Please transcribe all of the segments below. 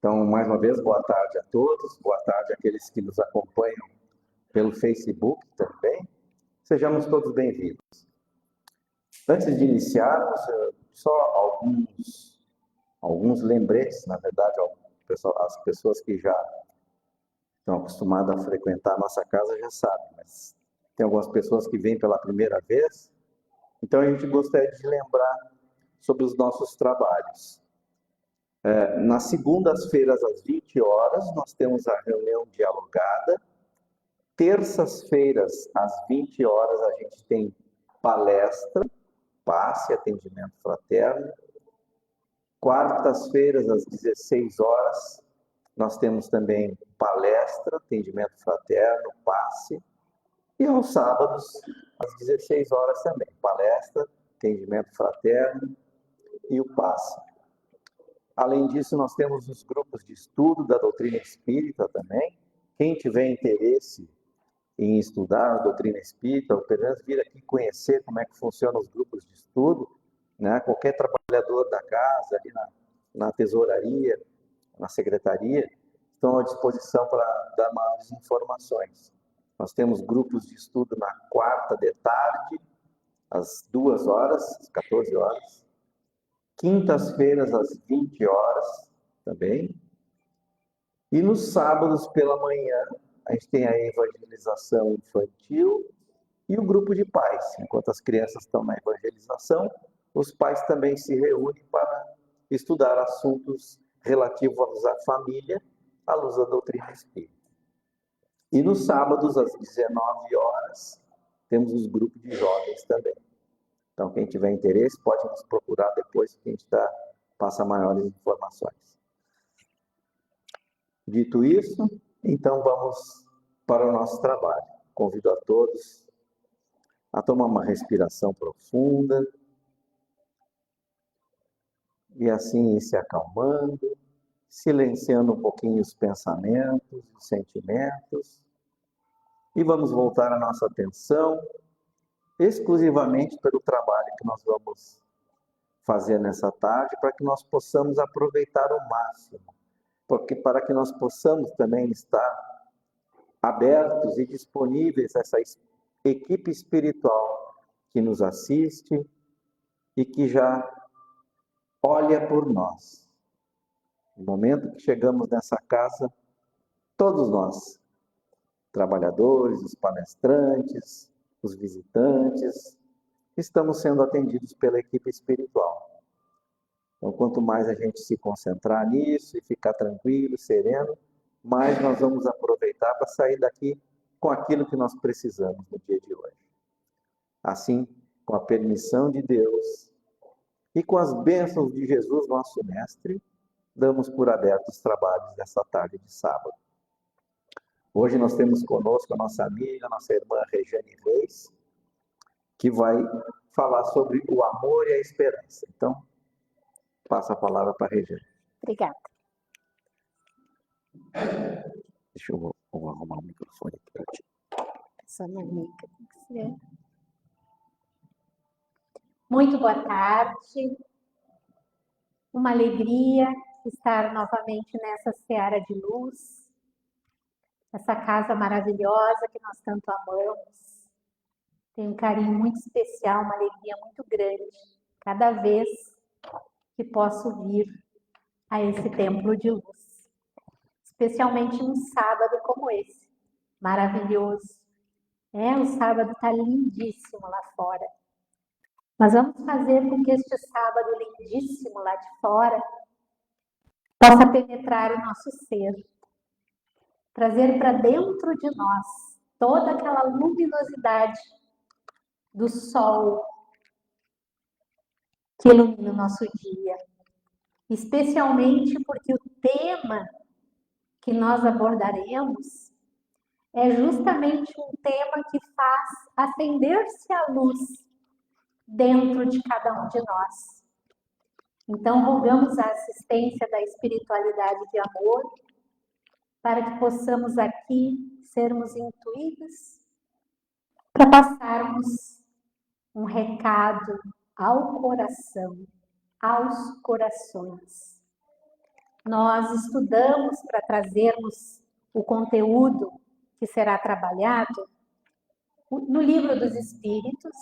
Então, mais uma vez, boa tarde a todos, boa tarde àqueles que nos acompanham pelo Facebook também. Sejamos todos bem-vindos. Antes de iniciarmos, só alguns lembretes, na verdade, as pessoas que já estão acostumadas a frequentar a nossa casa já sabem, mas tem algumas pessoas que vêm pela primeira vez, então a gente gostaria de lembrar sobre os nossos trabalhos. Nas segundas-feiras, às 20 horas, nós temos a reunião dialogada. Terças-feiras, às 20 horas, a gente tem palestra, passe, atendimento fraterno. Quartas-feiras, às 16 horas, nós temos também palestra, atendimento fraterno, passe. E aos sábados, às 16 horas também, palestra, atendimento fraterno e o passe. Além disso, nós temos os grupos de estudo da doutrina espírita também. Quem tiver interesse em estudar a doutrina espírita, ou pelo menos vir aqui conhecer como é que funcionam os grupos de estudo, né? Qualquer trabalhador da casa, ali na tesouraria, na secretaria, estão à disposição para dar maiores informações. Nós temos grupos de estudo na quarta de tarde, às 2 horas, às 14 horas. Quintas-feiras, às 20 horas, também. E nos sábados, pela manhã, a gente tem a evangelização infantil e o grupo de pais. Enquanto as crianças estão na evangelização, os pais também se reúnem para estudar assuntos relativos à família, à luz da doutrina espírita. E nos sábados, às 19 horas, temos os grupos de jovens também. Então, quem tiver interesse, pode nos procurar depois que a gente passa maiores informações. Dito isso, então vamos para o nosso trabalho. Convido a todos a tomar uma respiração profunda e assim ir se acalmando, silenciando um pouquinho os pensamentos, os sentimentos, e vamos voltar a nossa atenção exclusivamente pelo trabalho que nós vamos fazer nessa tarde, para que nós possamos aproveitar ao máximo, porque para que nós possamos também estar abertos e disponíveis a essa equipe espiritual que nos assiste e que já olha por nós. No momento que chegamos nessa casa, todos nós, trabalhadores, os palestrantes, os visitantes, estamos sendo atendidos pela equipe espiritual. Então, quanto mais a gente se concentrar nisso e ficar tranquilo, sereno, mais nós vamos aproveitar para sair daqui com aquilo que nós precisamos no dia de hoje. Assim, com a permissão de Deus e com as bênçãos de Jesus, nosso Mestre, damos por abertos os trabalhos dessa tarde de sábado. Hoje nós temos conosco a nossa amiga, nossa irmã Regiane Reis, que vai falar sobre o amor e a esperança. Então, passo a palavra para a Regiane. Obrigada. Deixa eu arrumar o microfone aqui para ti. Essa manica tem que ser. Muito boa tarde. Uma alegria estar novamente nessa seara de luz, essa casa maravilhosa que nós tanto amamos. Tenho um carinho muito especial, uma alegria muito grande, cada vez que posso vir a esse templo de luz. Especialmente num sábado como esse, maravilhoso. O sábado está lindíssimo lá fora. Mas vamos fazer com que este sábado lindíssimo lá de fora possa penetrar o nosso ser, trazer para dentro de nós toda aquela luminosidade do sol que ilumina o nosso dia, especialmente porque o tema que nós abordaremos é justamente um tema que faz acender-se a luz dentro de cada um de nós. Então, rogamos a assistência da espiritualidade de amor para que possamos aqui sermos intuídos para passarmos um recado ao coração, aos corações. nós estudamos para trazermos o conteúdo que será trabalhado no Livro dos Espíritos,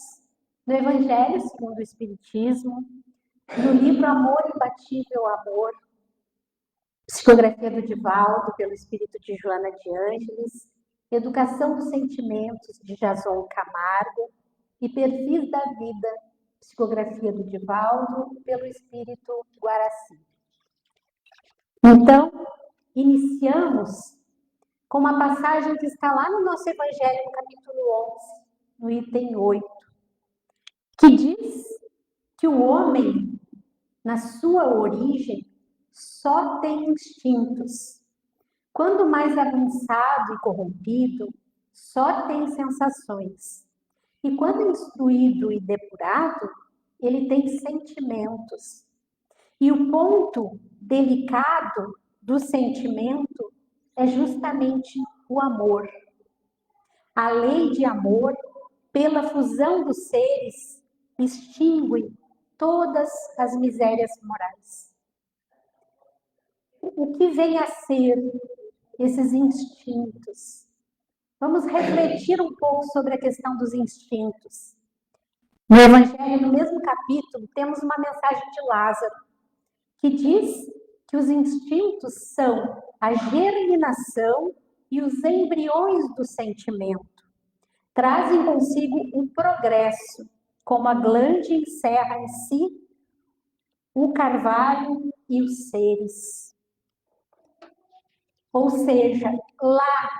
no Evangelho segundo o Espiritismo, no livro Amor Imbatível Amor, psicografia do Divaldo, pelo espírito de Joana de Ângeles, Educação dos Sentimentos, de Jason Camargo, e Perfis da Vida, psicografia do Divaldo, pelo espírito Guaraci. Então, iniciamos com uma passagem que está lá no nosso Evangelho, no capítulo 11, no item 8, que diz que o homem, na sua origem, só tem instintos. Quando mais avançado e corrompido, só tem sensações. E quando instruído e depurado, ele tem sentimentos. E o ponto delicado do sentimento é justamente o amor. A lei de amor, pela fusão dos seres, extingue todas as misérias morais. O que vem a ser esses instintos? Vamos refletir um pouco sobre a questão dos instintos. No Evangelho, no mesmo capítulo, temos uma mensagem de Lázaro, que diz que os instintos são a germinação e os embriões do sentimento. Trazem consigo um progresso, como a glande encerra em si o carvalho e os seres. Ou seja, lá,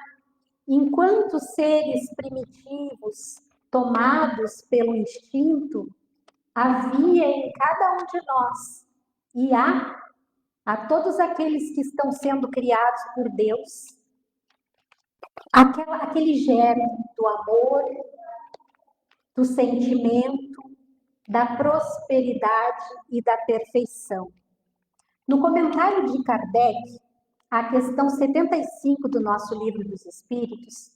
enquanto seres primitivos, tomados pelo instinto, havia em cada um de nós, e há a todos aqueles que estão sendo criados por Deus, aquele germe do amor, do sentimento, da prosperidade e da perfeição. No comentário de Kardec, a questão 75 do nosso Livro dos Espíritos,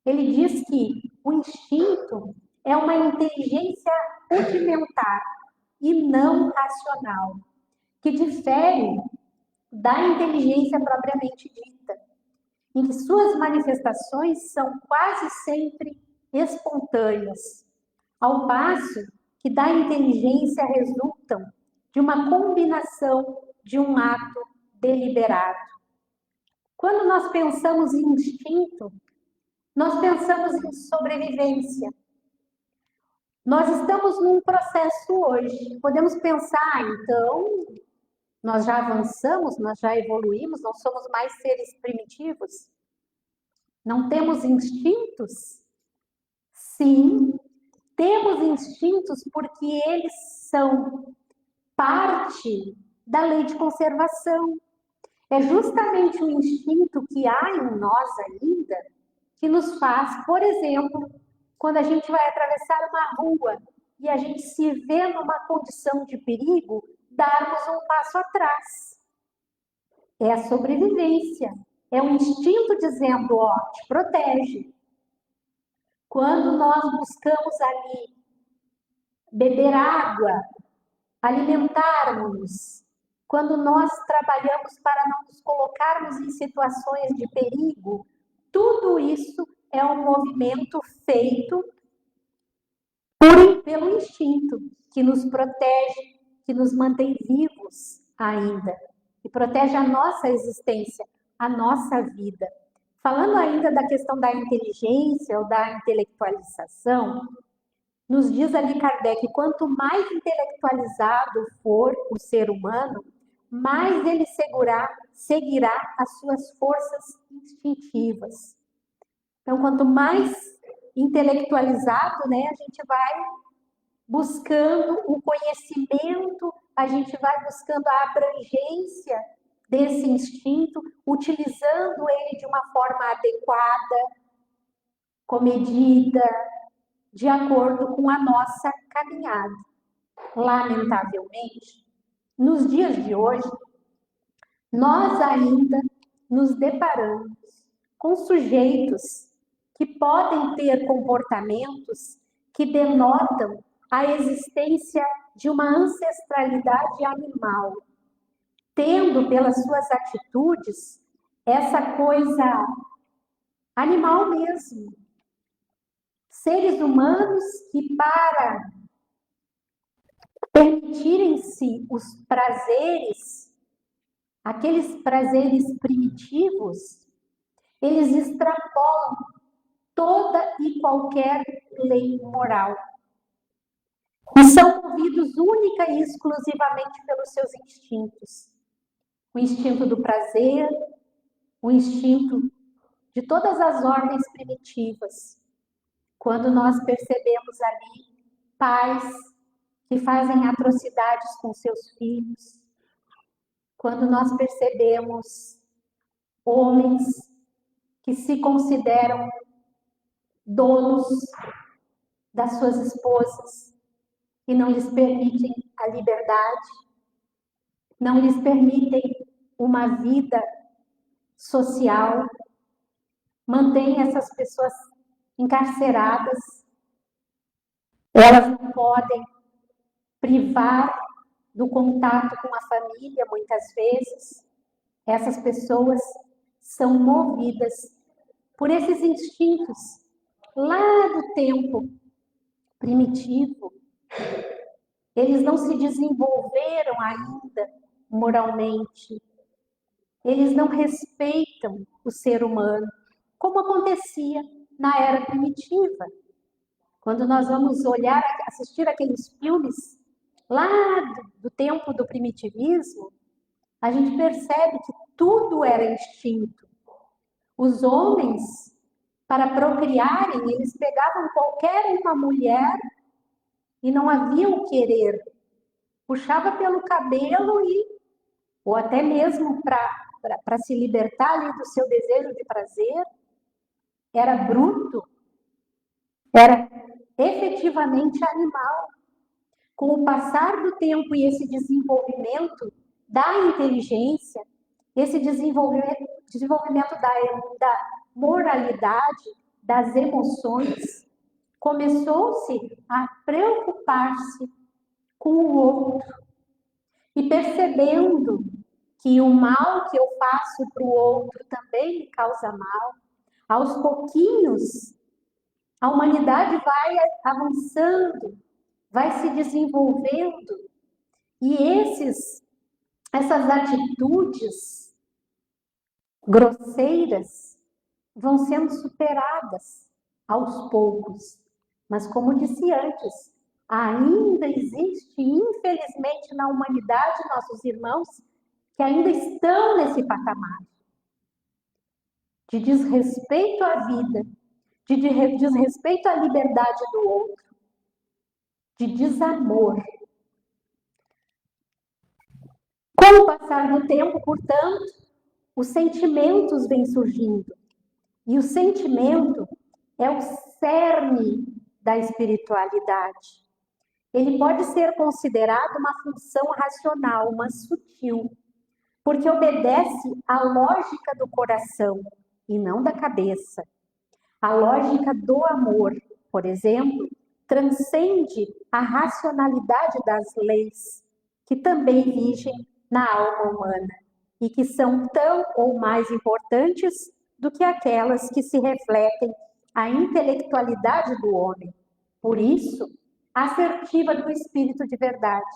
ele diz que o instinto é uma inteligência rudimentar e não racional, que difere da inteligência propriamente dita, em que suas manifestações são quase sempre espontâneas, ao passo que da inteligência resultam de uma combinação de um ato deliberado. Quando nós pensamos em instinto, nós pensamos em sobrevivência. Nós estamos num processo hoje. Podemos pensar, então, nós já avançamos, nós já evoluímos, não somos mais seres primitivos? Não temos instintos? Sim, temos instintos porque eles são parte da lei de conservação. É justamente o instinto que há em nós ainda que nos faz, por exemplo, quando a gente vai atravessar uma rua e a gente se vê numa condição de perigo, darmos um passo atrás. É a sobrevivência. É o instinto dizendo, ó, te protege. Quando nós buscamos ali beber água, alimentarmos, quando nós trabalhamos para não nos colocarmos em situações de perigo, tudo isso é um movimento feito pelo instinto, que nos protege, que nos mantém vivos ainda, e protege a nossa existência, a nossa vida. Falando ainda da questão da inteligência ou da intelectualização, nos diz ali Kardec, quanto mais intelectualizado for o ser humano, mais ele seguirá as suas forças instintivas. Então, quanto mais intelectualizado, né, a gente vai buscando o conhecimento, a gente vai buscando a abrangência desse instinto, utilizando ele de uma forma adequada, comedida, de acordo com a nossa caminhada. Lamentavelmente, nos dias de hoje, nós ainda nos deparamos com sujeitos que podem ter comportamentos que denotam a existência de uma ancestralidade animal. tendo pelas suas atitudes essa coisa animal mesmo. Seres humanos que, para permitirem-se os prazeres, aqueles prazeres primitivos, eles extrapolam toda e qualquer lei moral. E são movidos única e exclusivamente pelos seus instintos. O instinto do prazer, o instinto de todas as ordens primitivas. Quando nós percebemos ali pais que fazem atrocidades com seus filhos, quando nós percebemos homens que se consideram donos das suas esposas e não lhes permitem a liberdade, não lhes permitem uma vida social, mantêm essas pessoas encarceradas, elas não podem privar do contato com a família, muitas vezes. Essas pessoas são movidas por esses instintos lá do tempo primitivo. Eles não se desenvolveram ainda moralmente. Eles não respeitam o ser humano, como acontecia na era primitiva. Quando nós vamos olhar, assistir aqueles filmes lá do tempo do primitivismo, a gente percebe que tudo era instinto. Os homens, para procriarem, eles pegavam qualquer uma mulher e não havia o querer. Puxava pelo cabelo ou até mesmo para se libertar ali do seu desejo de prazer, era bruto, era efetivamente animal. Com o passar do tempo e esse desenvolvimento da inteligência, esse desenvolvimento da moralidade, das emoções, começou-se a preocupar-se com o outro e percebendo que o mal que eu faço para o outro também me causa mal. Aos pouquinhos, a humanidade vai avançando, vai se desenvolvendo e essas atitudes grosseiras vão sendo superadas aos poucos. Mas como disse antes, ainda existe, infelizmente, na humanidade, nossos irmãos que ainda estão nesse patamar de desrespeito à vida, de desrespeito à liberdade do outro, de desamor. Com o passar do tempo, portanto, os sentimentos vêm surgindo. E o sentimento é o cerne da espiritualidade. Ele pode ser considerado uma função racional, mas sutil, porque obedece à lógica do coração e não da cabeça. A lógica do amor, por exemplo, transcende a racionalidade das leis que também vigem na alma humana e que são tão ou mais importantes do que aquelas que se refletem à intelectualidade do homem. Por isso, a assertiva do Espírito de verdade,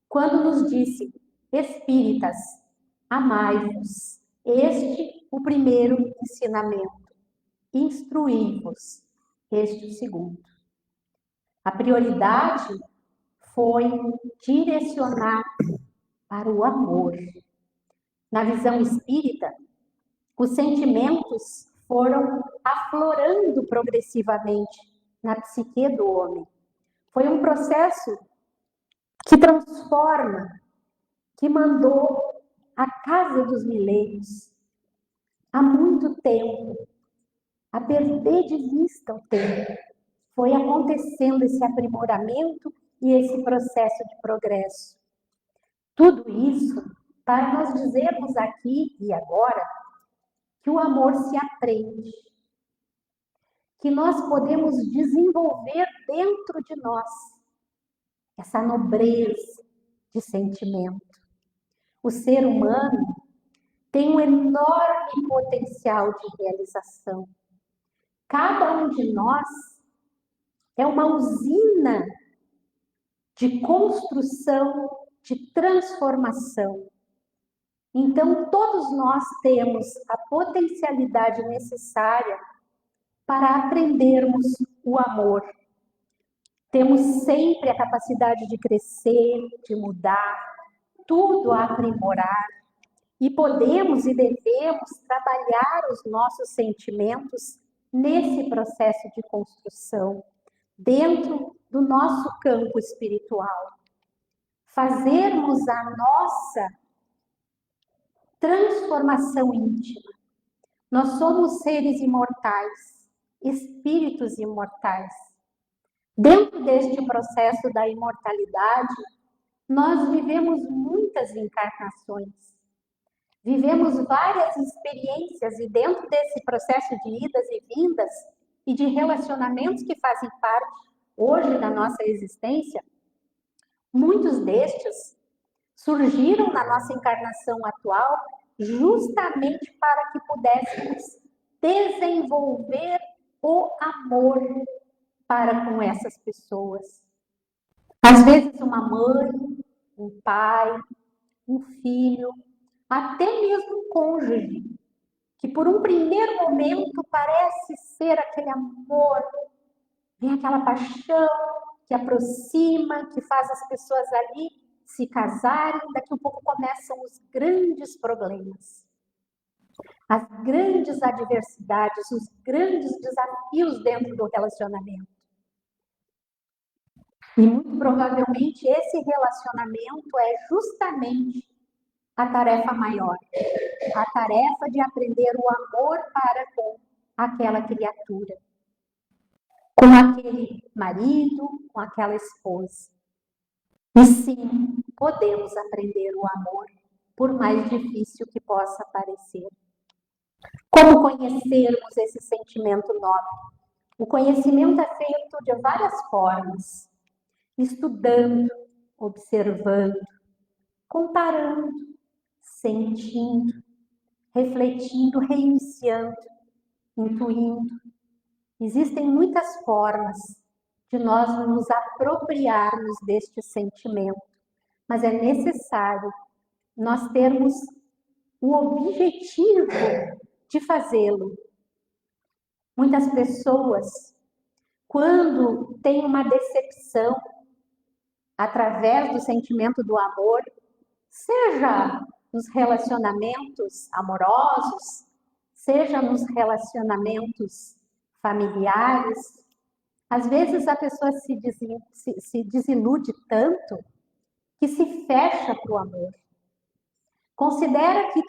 quando nos disse: espíritas, amai-vos, este o primeiro ensinamento, instruí-vos, este o segundo. A prioridade foi direcionar para o amor. Na visão espírita, os sentimentos foram aflorando progressivamente na psique do homem. Foi um processo que transforma, que mandou a casa dos milênios há muito tempo a perder de vista o tempo. Foi acontecendo esse aprimoramento e esse processo de progresso. Tudo isso para nós dizermos aqui e agora que o amor se aprende, que nós podemos desenvolver dentro de nós essa nobreza de sentimento. o ser humano tem um enorme potencial de realização. Cada um de nós é uma usina de construção, de transformação. Então, todos nós temos a potencialidade necessária para aprendermos o amor. Temos sempre a capacidade de crescer, de mudar, tudo a aprimorar. E podemos e devemos trabalhar os nossos sentimentos nesse processo de construção, dentro do nosso campo espiritual. Fazermos a nossa transformação íntima. Nós somos seres imortais, espíritos imortais. Dentro deste processo da imortalidade, nós vivemos muitas encarnações. Vivemos várias experiências e dentro desse processo de idas e vindas e de relacionamentos que fazem parte hoje da nossa existência, muitos destes surgiram na nossa encarnação atual justamente para que pudéssemos desenvolver o amor para com essas pessoas. Às vezes uma mãe, um pai, um filho, até mesmo um cônjuge, que por um primeiro momento parece ser aquele amor, vem aquela paixão que aproxima, que faz as pessoas ali se casarem, daqui a pouco começam os grandes problemas, as grandes adversidades, os grandes desafios dentro do relacionamento. E muito provavelmente esse relacionamento é justamente a tarefa maior, a tarefa de aprender o amor para com aquela criatura, com aquele marido, com aquela esposa. E sim, podemos aprender o amor, por mais difícil que possa parecer. Como conhecermos esse sentimento nobre? O conhecimento é feito de várias formas, estudando, observando, comparando, sentindo, refletindo, reiniciando, intuindo. Existem muitas formas de nós nos apropriarmos deste sentimento, mas é necessário nós termos o objetivo de fazê-lo. Muitas pessoas, quando têm uma decepção através do sentimento do amor, seja nos relacionamentos amorosos, seja nos relacionamentos familiares, às vezes a pessoa se desilude tanto que se fecha para o amor. Considera que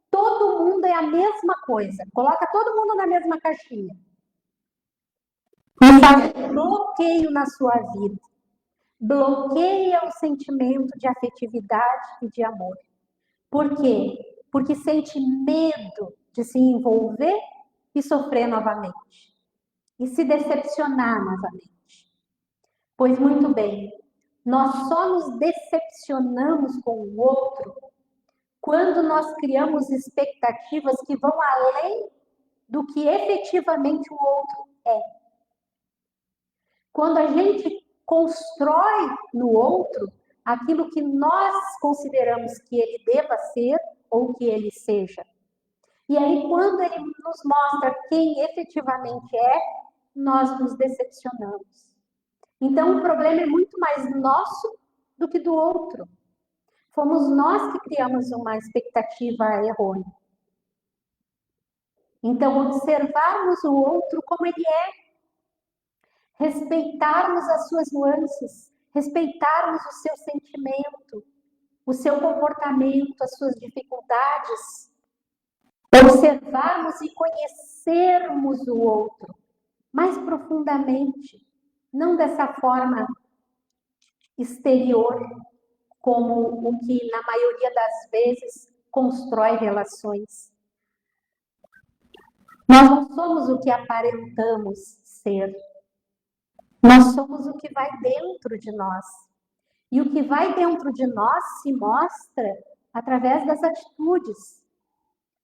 todo mundo é a mesma coisa, coloca todo mundo na mesma caixinha. E faz bloqueio na sua vida. Bloqueia o sentimento de afetividade e de amor. Por quê? Porque sente medo de se envolver e sofrer novamente. E se decepcionar novamente. Pois muito bem, nós só nos decepcionamos com o outro quando nós criamos expectativas que vão além do que efetivamente o outro é. Quando a gente constrói no outro aquilo que nós consideramos que ele deva ser ou que ele seja. E aí, quando ele nos mostra quem efetivamente é, nós nos decepcionamos. Então, o problema é muito mais nosso do que do outro. Fomos nós que criamos uma expectativa errônea. Então, observarmos o outro como ele é, respeitarmos as suas nuances, respeitarmos o seu sentimento, o seu comportamento, as suas dificuldades, observarmos e conhecermos o outro mais profundamente, não dessa forma exterior, como o que na maioria das vezes constrói relações. Nós não somos o que aparentamos ser. Nós somos o que vai dentro de nós. E o que vai dentro de nós se mostra através das atitudes,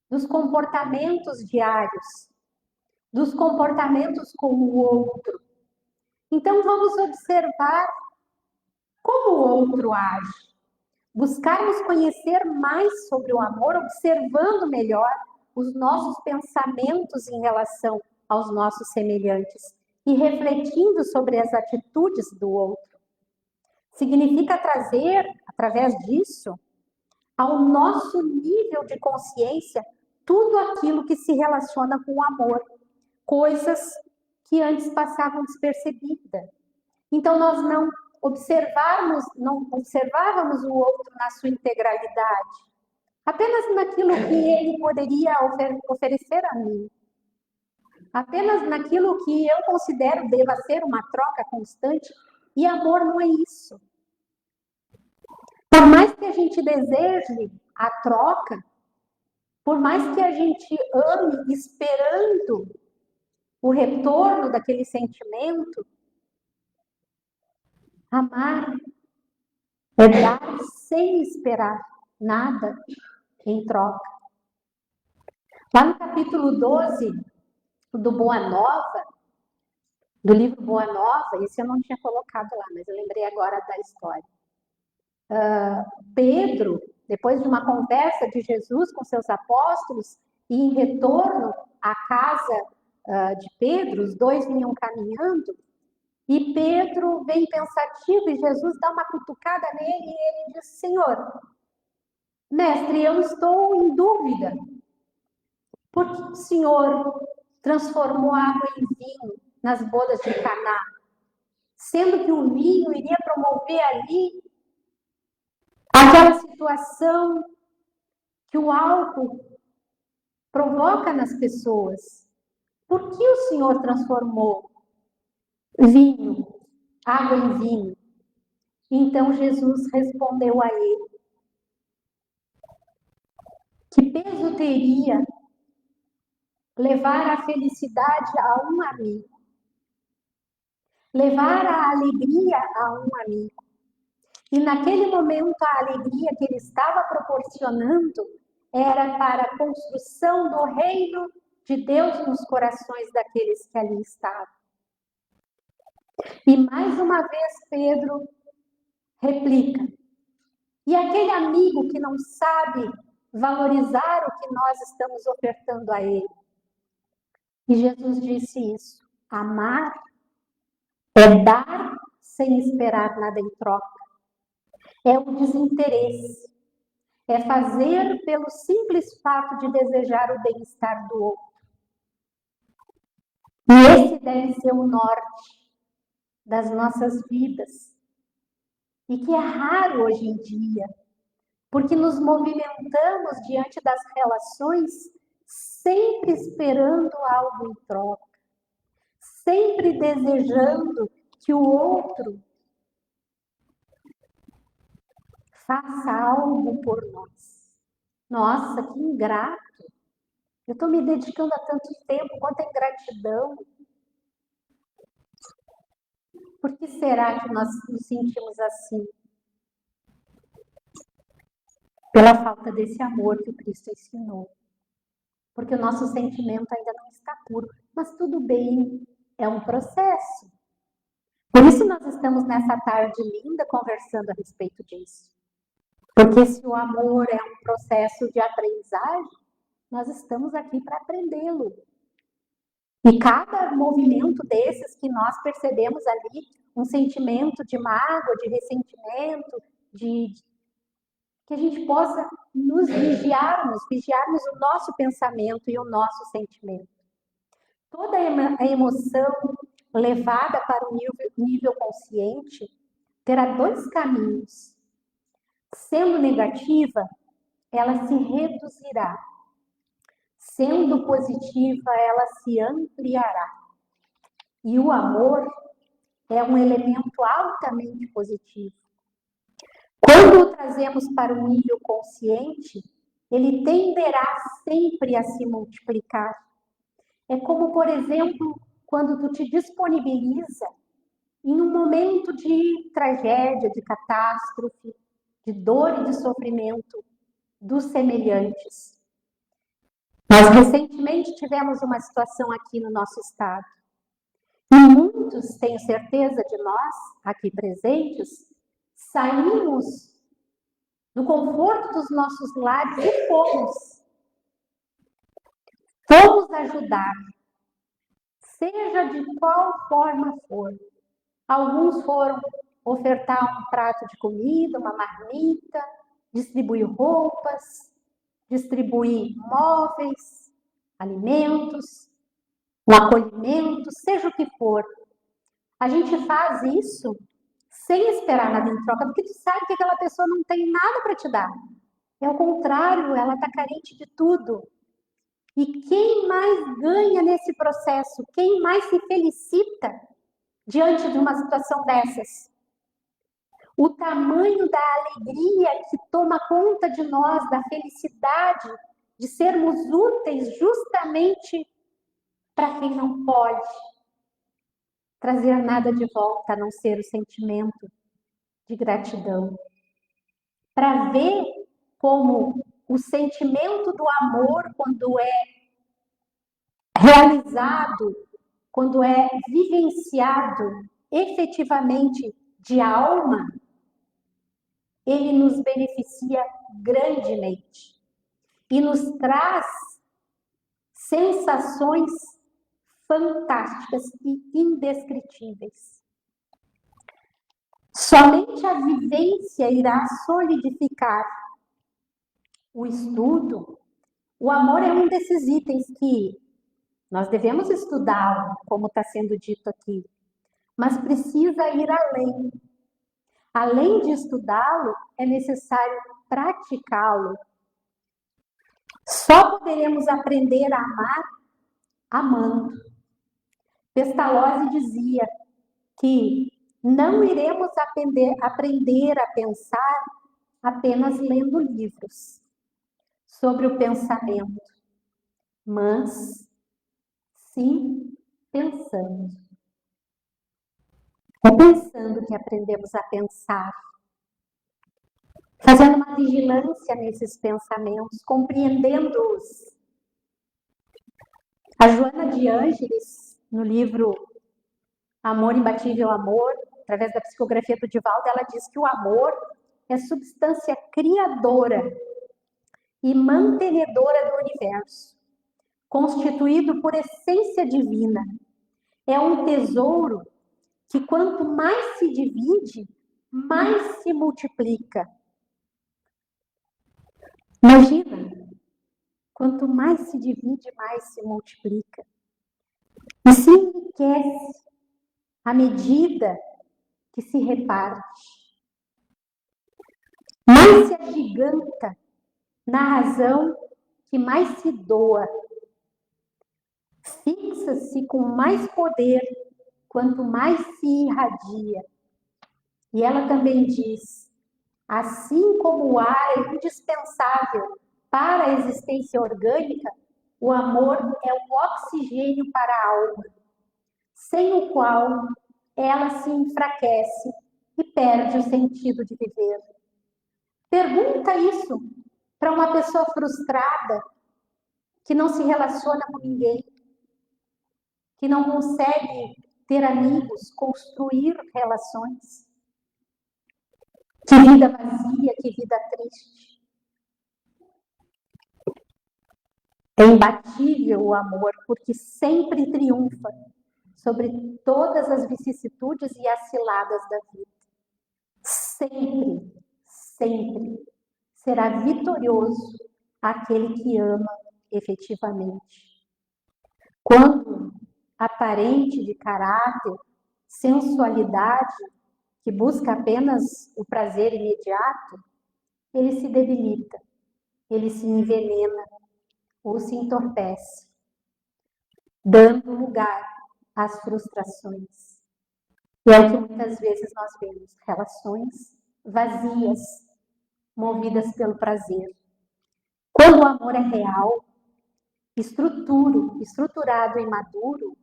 dos comportamentos diários, dos comportamentos com o outro. Então, vamos observar como o outro age. Buscarmos conhecer mais sobre o amor, observando melhor os nossos pensamentos em relação aos nossos semelhantes e refletindo sobre as atitudes do outro. Significa trazer, através disso, ao nosso nível de consciência, tudo aquilo que se relaciona com o amor, coisas que antes passavam despercebidas. Então, nós não observávamos o outro na sua integralidade, apenas naquilo que ele poderia oferecer a mim, apenas naquilo que eu considero deva ser uma troca constante, e amor não é isso. Por mais que a gente deseje a troca, por mais que a gente ame esperando o retorno daquele sentimento, amar é dar sem esperar nada em troca. Lá no capítulo 12 do Boa Nova, do livro Boa Nova, esse eu não tinha colocado lá, mas eu lembrei agora da história. Pedro, depois de uma conversa de Jesus com seus apóstolos, e em retorno à casa de Pedro, os dois vinham caminhando, e Pedro vem pensativo e Jesus dá uma cutucada nele e ele diz: Senhor, mestre, eu estou em dúvida. Por que o Senhor transformou água em vinho nas bodas de Caná? Sendo que o vinho iria promover ali aquela situação que o álcool provoca nas pessoas. Por que o Senhor transformou vinho, água em vinho? Então Jesus respondeu a ele: que peso teria levar a felicidade a um amigo, levar a alegria a um amigo? E naquele momento a alegria que ele estava proporcionando era para a construção do reino de Deus nos corações daqueles que ali estavam. E mais uma vez Pedro replica: e aquele amigo que não sabe valorizar o que nós estamos ofertando a ele? E Jesus disse isso: amar é dar sem esperar nada em troca. É o desinteresse. É fazer pelo simples fato de desejar o bem-estar do outro. E esse deve ser o norte das nossas vidas. E que é raro hoje em dia, porque nos movimentamos diante das relações sempre esperando algo em troca, sempre desejando que o outro faça algo por nós. Nossa, que ingrato! Eu estou me dedicando há tanto tempo, quanta ingratidão. Por que será que nós nos sentimos assim? Pela falta desse amor que o Cristo ensinou. Porque o nosso sentimento ainda não está puro. Mas tudo bem, é um processo. Por isso nós estamos nessa tarde linda conversando a respeito disso. Porque se o amor é um processo de aprendizagem, nós estamos aqui para aprendê-lo. E cada movimento desses que nós percebemos ali, um sentimento de mágoa, de ressentimento, que a gente possa nos vigiarmos o nosso pensamento e o nosso sentimento. Toda a emoção levada para o nível consciente terá dois caminhos. Sendo negativa, ela se reduzirá. Sendo positiva, ela se ampliará. E o amor é um elemento altamente positivo. Quando o trazemos para o nível consciente, ele tenderá sempre a se multiplicar. É como, por exemplo, quando tu te disponibiliza em um momento de tragédia, de catástrofe, de dor e de sofrimento, dos semelhantes. Nós recentemente tivemos uma situação aqui no nosso estado. E muitos, tenho certeza de nós, aqui presentes, saímos do conforto dos nossos lares e fomos ajudar, seja de qual forma for. Alguns foram ofertar um prato de comida, uma marmita, distribuir roupas, distribuir móveis, alimentos, um acolhimento, seja o que for. A gente faz isso sem esperar nada em troca, porque tu sabe que aquela pessoa não tem nada para te dar. É o contrário, ela está carente de tudo. E quem mais ganha nesse processo? Quem mais se felicita diante de uma situação dessas? O tamanho da alegria que toma conta de nós, da felicidade de sermos úteis justamente para quem não pode trazer nada de volta a não ser o sentimento de gratidão. Para ver como o sentimento do amor, quando é realizado, quando é vivenciado efetivamente de alma, ele nos beneficia grandemente e nos traz sensações fantásticas e indescritíveis. Somente a vivência irá solidificar o estudo. O amor é um desses itens que nós devemos estudá-lo, como está sendo dito aqui, mas precisa ir além. Além de estudá-lo, é necessário praticá-lo. Só poderemos aprender a amar amando. Pestalozzi dizia que não iremos aprender a pensar apenas lendo livros sobre o pensamento, mas sim pensando. É pensando que aprendemos a pensar, fazendo uma vigilância nesses pensamentos, compreendendo-os. A Joana de Ângeles, no livro Amor, Imbatível Amor, através da psicografia do Divaldo, ela diz que o amor é substância criadora e mantenedora do universo, constituído por essência divina. É um tesouro que quanto mais se divide, mais se multiplica. Imagina, quanto mais se divide, mais se multiplica. E se enriquece à medida que se reparte. Mais se agiganta na razão que mais se doa. Fixa-se com mais poder quanto mais se irradia. E ela também diz, assim como o ar é indispensável para a existência orgânica, o amor é o oxigênio para a alma, sem o qual ela se enfraquece e perde o sentido de viver. Pergunta isso para uma pessoa frustrada, que não se relaciona com ninguém, que não consegue ter amigos, construir relações. Que vida vazia, que vida triste. É imbatível o amor, porque sempre triunfa sobre todas as vicissitudes e as ciladas da vida. Sempre, sempre será vitorioso aquele que ama efetivamente. Quando aparente de caráter, sensualidade, que busca apenas o prazer imediato, ele se debilita, ele se envenena ou se entorpece, dando lugar às frustrações. E é o que muitas vezes nós vemos, relações vazias, movidas pelo prazer. Quando o amor é real, estruturado e maduro,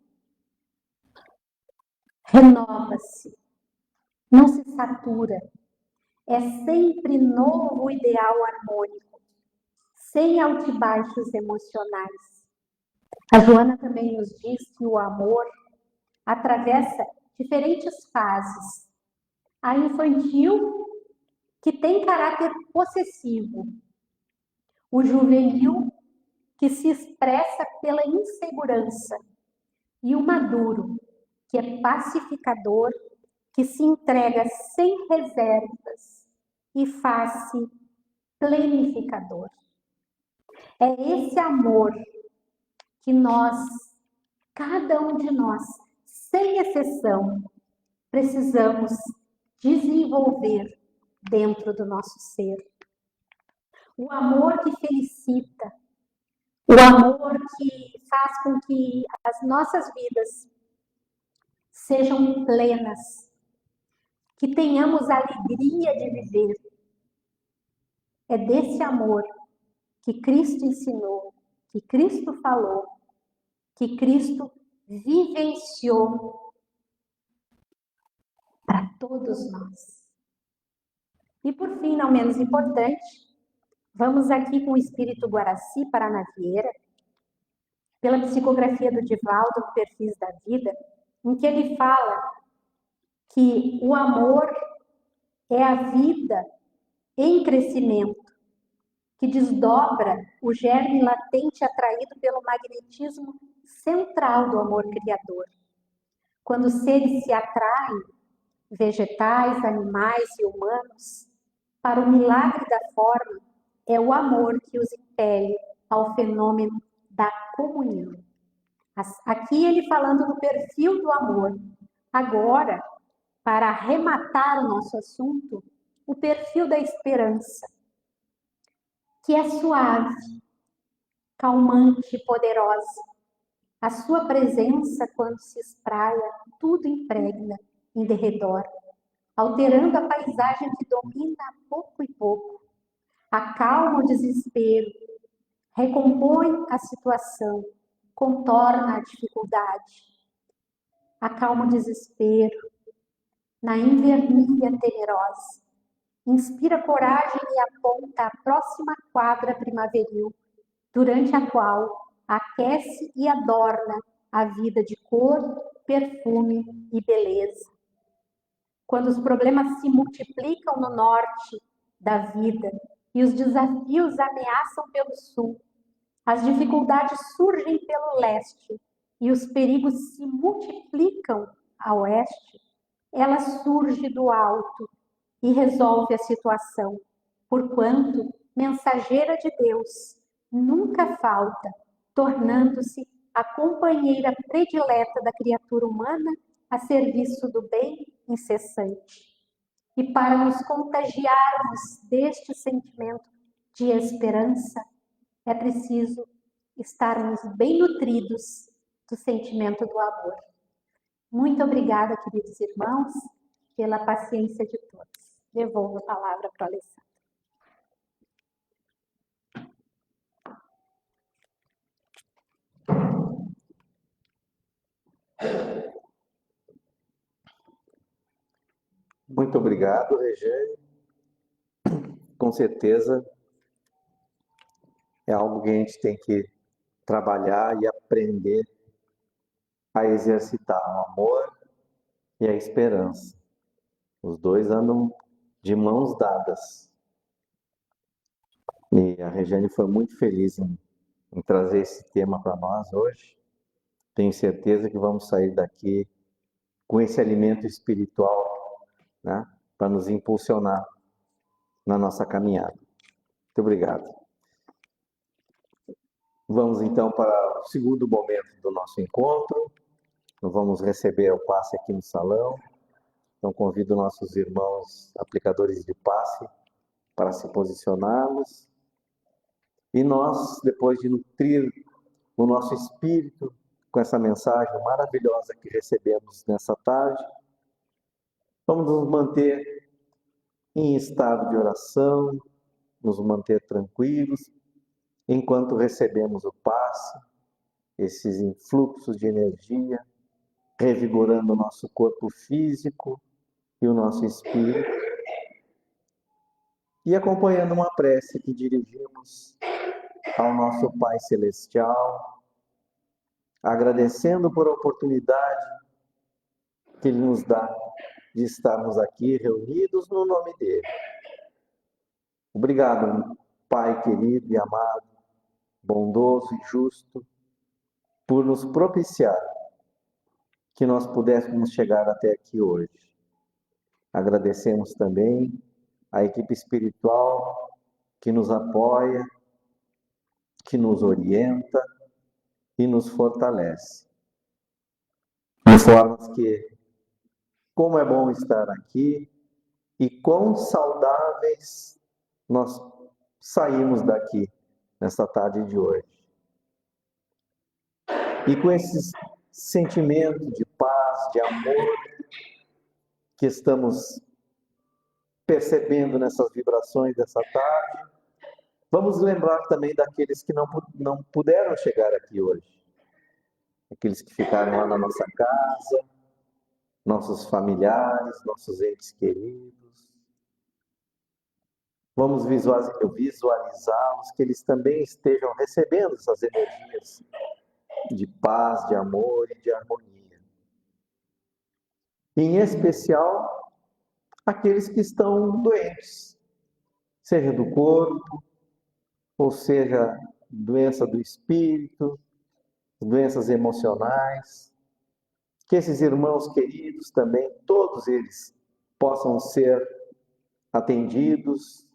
renova-se, não se satura. É sempre novo o ideal harmônico. sem altibaixos emocionais. A Joana também nos diz que o amor atravessa diferentes fases. A infantil, que tem caráter possessivo. O juvenil, que se expressa pela insegurança. E o maduro, que é pacificador, que se entrega sem reservas e faz-se plenificador. É esse amor que nós, cada um de nós, sem exceção, precisamos desenvolver dentro do nosso ser. O amor que felicita, o amor que faz com que as nossas vidas sejam plenas, que tenhamos a alegria de viver. É desse amor que Cristo ensinou, que Cristo falou, que Cristo vivenciou para todos nós. E por fim, não menos importante, vamos aqui com o Espírito Guaraci Paranavieira, pela psicografia do Divaldo, Perfis da Vida, em que ele fala que o amor é a vida em crescimento, que desdobra o germe latente atraído pelo magnetismo central do amor criador. Quando os seres se atraem, vegetais, animais e humanos, para o milagre da forma, é o amor que os impele ao fenômeno da comunhão. Aqui ele falando do perfil do amor. Agora, para arrematar o nosso assunto, o perfil da esperança, que é suave, calmante e poderosa. A sua presença, quando se espraia, tudo impregna em derredor, alterando a paisagem que domina a pouco e pouco. Acalma o desespero, recompõe a situação, contorna a dificuldade. Acalma o desespero, na invernia temerosa. Inspira coragem e aponta a próxima quadra primaveril, durante a qual aquece e adorna a vida de cor, perfume e beleza. Quando os problemas se multiplicam no norte da vida e os desafios ameaçam pelo sul, as dificuldades surgem pelo leste e os perigos se multiplicam a oeste, ela surge do alto e resolve a situação, porquanto mensageira de Deus nunca falta, tornando-se a companheira predileta da criatura humana a serviço do bem incessante. E para nos contagiarmos deste sentimento de esperança, é preciso estarmos bem nutridos do sentimento do amor. Muito obrigada, queridos irmãos, pela paciência de todos. Devolvo a palavra para o Alessandro. Muito obrigado, Regiane. Com certeza é algo que a gente tem que trabalhar e aprender a exercitar o amor e a esperança. Os dois andam de mãos dadas. E a Regiane foi muito feliz em trazer esse tema para nós hoje. Tenho certeza que vamos sair daqui com esse alimento espiritual, né, para nos impulsionar na nossa caminhada. Muito obrigado. Vamos então para o segundo momento do nosso encontro. Nós vamos receber o passe aqui no salão. Então convido nossos irmãos aplicadores de passe para se posicionarmos. E nós, depois de nutrir o nosso espírito com essa mensagem maravilhosa que recebemos nessa tarde, vamos nos manter em estado de oração, nos manter tranquilos, enquanto recebemos o passe, esses influxos de energia, revigorando o nosso corpo físico e o nosso espírito, e acompanhando uma prece que dirigimos ao nosso Pai Celestial, agradecendo por a oportunidade que Ele nos dá de estarmos aqui reunidos no nome dEle. Obrigado, Pai querido e amado, bondoso e justo, por nos propiciar que nós pudéssemos chegar até aqui hoje. Agradecemos também a equipe espiritual que nos apoia, que nos orienta e nos fortalece. De formas que, como é bom estar aqui e quão saudáveis nós saímos daqui nesta tarde de hoje. E com esses sentimentos de paz, de amor que estamos percebendo nessas vibrações dessa tarde, vamos lembrar também daqueles que não puderam chegar aqui hoje. Aqueles que ficaram lá na nossa casa, nossos familiares, nossos entes queridos. Vamos visualizá-los, que eles também estejam recebendo essas energias de paz, de amor e de harmonia. Em especial, aqueles que estão doentes, seja do corpo, ou seja, doença do espírito, doenças emocionais, que esses irmãos queridos também, todos eles, possam ser atendidos,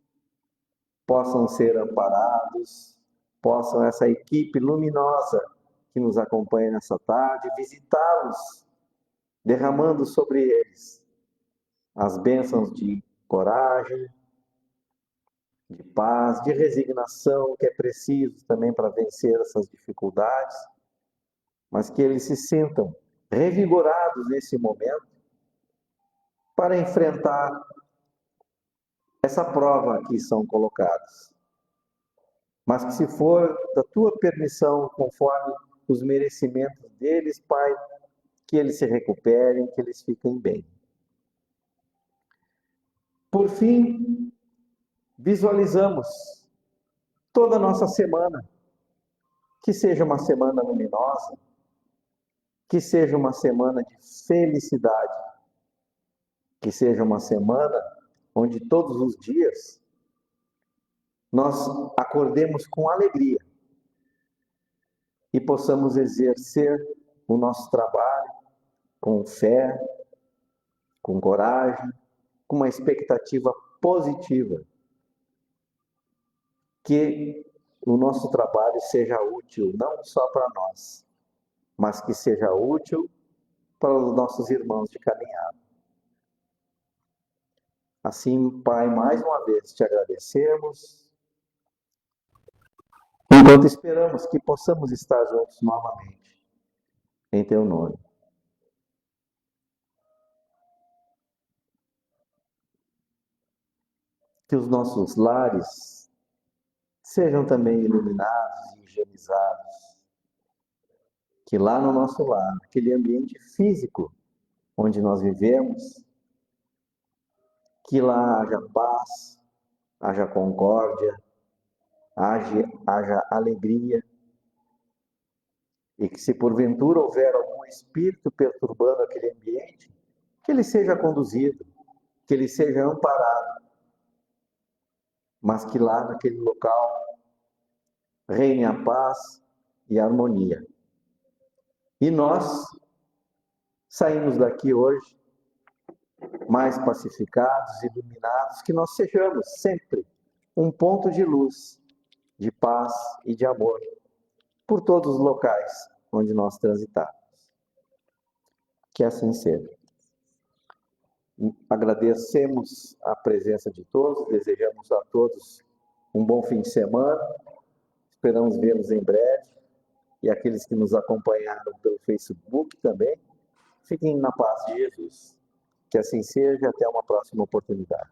possam ser amparados, possam essa equipe luminosa que nos acompanha nessa tarde, visitá-los, derramando sobre eles as bênçãos de coragem, de paz, de resignação, que é preciso também para vencer essas dificuldades, mas que eles se sintam revigorados nesse momento para enfrentar essa prova que são colocados. Mas que se for da tua permissão, conforme os merecimentos deles, Pai, que eles se recuperem, que eles fiquem bem. Por fim, visualizamos toda a nossa semana, que seja uma semana luminosa, que seja uma semana de felicidade, que seja uma semana onde todos os dias nós acordemos com alegria e possamos exercer o nosso trabalho com fé, com coragem, com uma expectativa positiva. Que o nosso trabalho seja útil não só para nós, mas que seja útil para os nossos irmãos de caminhada. Assim, Pai, mais uma vez te agradecemos, enquanto esperamos que possamos estar juntos novamente, em Teu nome. Que os nossos lares sejam também iluminados e higienizados. Que lá no nosso lar, aquele ambiente físico onde nós vivemos, que lá haja paz, haja concórdia, haja alegria, e que se porventura houver algum espírito perturbando aquele ambiente, que ele seja conduzido, que ele seja amparado, mas que lá naquele local reine a paz e a harmonia. E nós saímos daqui hoje mais pacificados, iluminados, que nós sejamos sempre um ponto de luz, de paz e de amor por todos os locais onde nós transitarmos. Que assim seja. Agradecemos a presença de todos, desejamos a todos um bom fim de semana, esperamos vê-los em breve, e aqueles que nos acompanharam pelo Facebook também, fiquem na paz de Jesus. Que assim seja, até uma próxima oportunidade.